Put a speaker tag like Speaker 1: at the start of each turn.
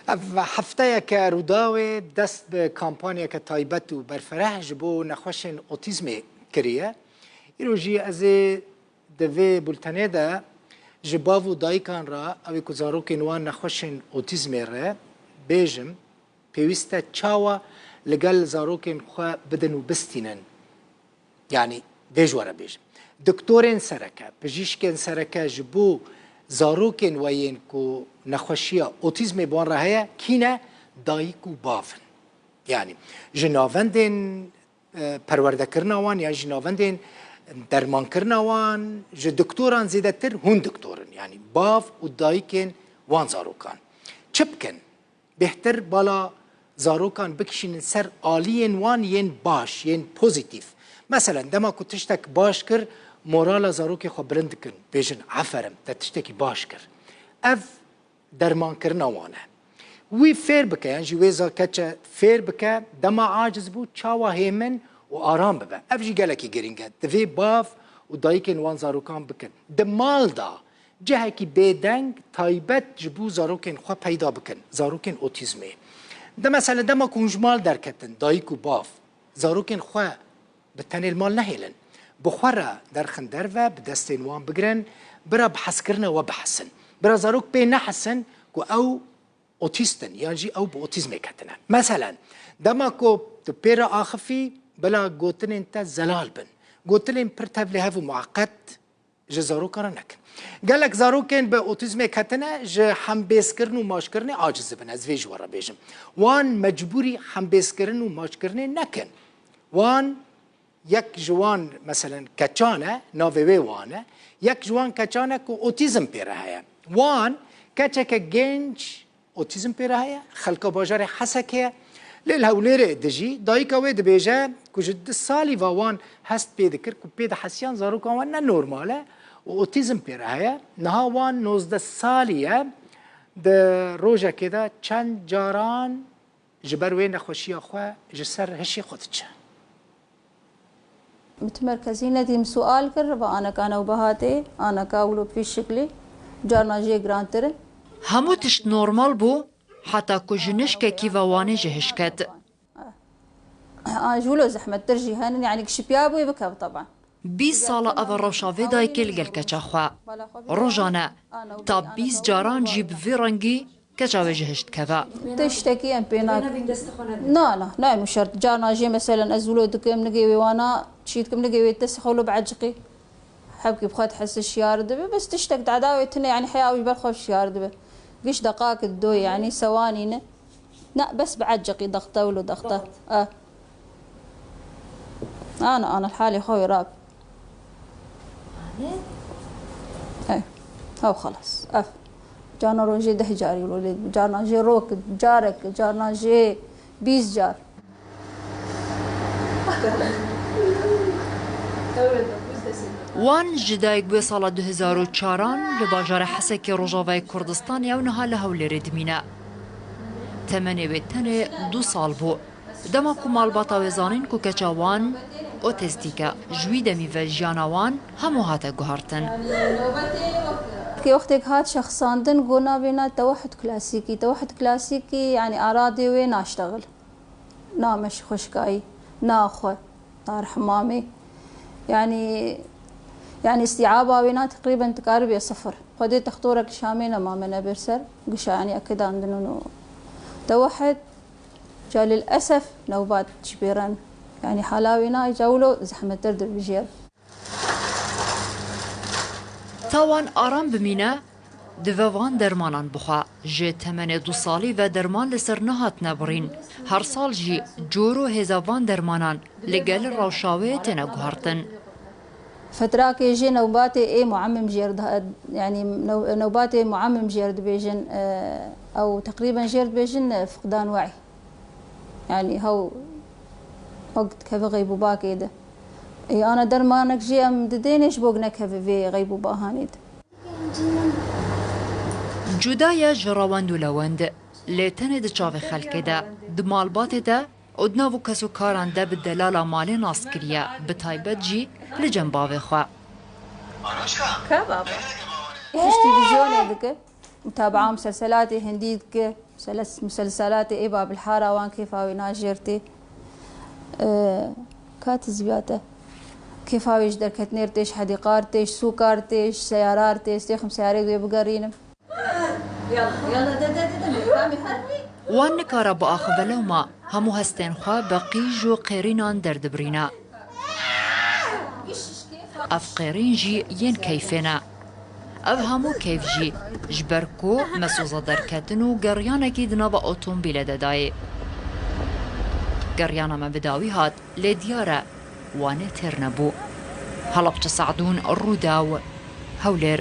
Speaker 1: هفته که روداوی دست به کامپانیا که تایبت و برفره جبو نخوشن اوتیزم کریه ایروژی از دوی بولتنه ده جباو دایکان را اوی کزارو که نوان نخوشن اوتیزم را بیجم پیوسته چاوا لگل زاروکن خواه بدن و بستینن یعنی بیجواره بیجم دکتورین سرکه پژیشکن سرکه جبو زاروکن وین کو نخوشیا اوتیزم بان راه کینه دایک و بافن یعنی جناوندن پرورده کرنوان یا جناوندن درمان کرنوان ج دکتوران زیاده تر هون دکتورن یعنی باف و دایکن وان زاروکان چپکن بهتر بالا زاروکان بکشین سر آلین وان ین باش ین پوزیتیف مثلا دما کو تشتک باش کر مورال زاروک خو برند کن بیجن عفرم تشتکی باش کر اف درمان کرنا وانه وی فیر بکه یعنی جویزا کچه فیر بکه دما عاجز بود چاوا هیمن و آرام ببه اف جی گلکی گرینگه دوی باف و دایکن وان زاروکان بکن دمال دا جهه کی بیدنگ تایبت جبو زاروکن خو پیدا بکن زاروکن اوتیزمه ده مثلا دما کنجمال درکتن دایک و باف زاروکن خو به تنیل مال نهیلن بخوره در خندر و به دست وان بگرن برا بحث کرنه و بحثن برا زاروک بی نحسن کو او اوتیستن یعنی او با اوتیزم کتنه مثلا دما کو تو پیرا آخفی بلا گوتن انت زلال بن گوتن پر تبلی هفو معقد جه زاروک را نکن گلک زاروکن به اوتیزم کتنه جه هم بیس کرن و ماش کرنه عاجز بن از ویج ورا بیجم وان مجبوری هم بیس کرن و ماش کرنه نکن وان یک جوان مثلا کچانه ناوی وانه یک جوان کچانه که اوتیزم پیره هیا وان کچه که گنج اوتیزم پیره هیا خلقا باجار حسکه لیل هولیر دجی دایی که وید بیجه که جد سالی وان هست پیده کر که پیده حسیان زارو که وان نه نورماله و اوتیزم پیره هیا نها وان 19 سالیه ده روژه که ده چند جاران جبر وی نخوشی خواه جسر هشی خودچه
Speaker 2: متمركزين نديم سؤال كر وأنا كانوا بهاتي أنا كاولو في شكلي جارنا جي جرانتر
Speaker 3: همو تشت نورمال بو حتى كوجنش كي واني جهشكت
Speaker 2: جولو زحمة ترجي هن يعني كشبيابو يبكى طبعا
Speaker 3: 20 سال اول روشاوی دای کل گل کچخوا روزانه تا 20 جاران جیب ویرنگی كجاوي جهشت كذا
Speaker 2: تشتكي ام بيناك لا مش شرط جارنا جي مثلا ازولودك منقي وانا تشيتكم نقي تسخولو بعجقي حبكي بخوت حس الشيار دبي بس تشتك دعداويتنا يعني حياوي بالخوف الشيار دبي قش دقائق الدو يعني ثواني لا بس بعجقي ضغطه ولو ضغطه انا الحالي خوي راب اي هو خلاص جارنا روجي 10 جار يقولوا جارنا جي روك جارك جارنا جي 20 جار
Speaker 3: وان جدایک به سال 2004 لباجار حسکی روجاوی کردستان یونها لهول ردمینه تمنی بتنه 2 سال بو دما کمال باتاوزانین کو کچاوان اوتیستیکا جوی دمی و جانوان همو هاته گوهرتن
Speaker 2: كي وقتك هات شخصاندن قلنا بينا توحد كلاسيكي يعني أراضي وين أشتغل نامش خشكاي ناخو طار حمامي يعني استيعابها بينا تقريبا تقارب 0 خدي تخطورك شامينا ما من برسر قشا يعني أكيد عندنا توحد جا للأسف نوبات شبيران يعني حلاوينا يجولوا زحمة ترد بجير
Speaker 3: تاوان آرام بمینه دوان درمانان بخوا جه 82 سالی و درمان لسر نهات نبرین هر سال جی جورو هزاوان درمانان لگل روشاوه تنگوهرتن
Speaker 2: فترة يجي نوبات معمم جيرد يعني نوبات معمم جيرد بيجن أو تقريبا جيرد بيجن فقدان وعي يعني هو وقت كيف غيبوبا كده أنا درمانك جي أم ددينش بوقنا كيف في غيبوبا هانيد
Speaker 3: جدايا جراوند ولوند لتند چاوي خلق ده دمالبات ده ادناو کسو کاران ده بدلالا مال ناسکریا بتایبت جی لجنباوي خوا
Speaker 2: ايش تلفزيون هذاك متابعة مسلسلات هندي مسلسلات إيبا بالحارة وان كيفاوي ناجرتي كات زبياته كيفاوي جدر كتنيرتيش حديقارتيش سوكارتيش سياراتيش تيخم سياري دوي بقرينم
Speaker 3: وان نکاره با آخبلوما همو هستن خواه بقیج و قیرینان دردبرینا اف قیرین جی ین کیفینا اف همو کیف جی جبرکو مسوزا درکتن و گریانه کی دنابا اوتومبیل دادای گریانه من بداوی هات لیدیاره وانه ترنبو هلبچه سعدون روداو هولر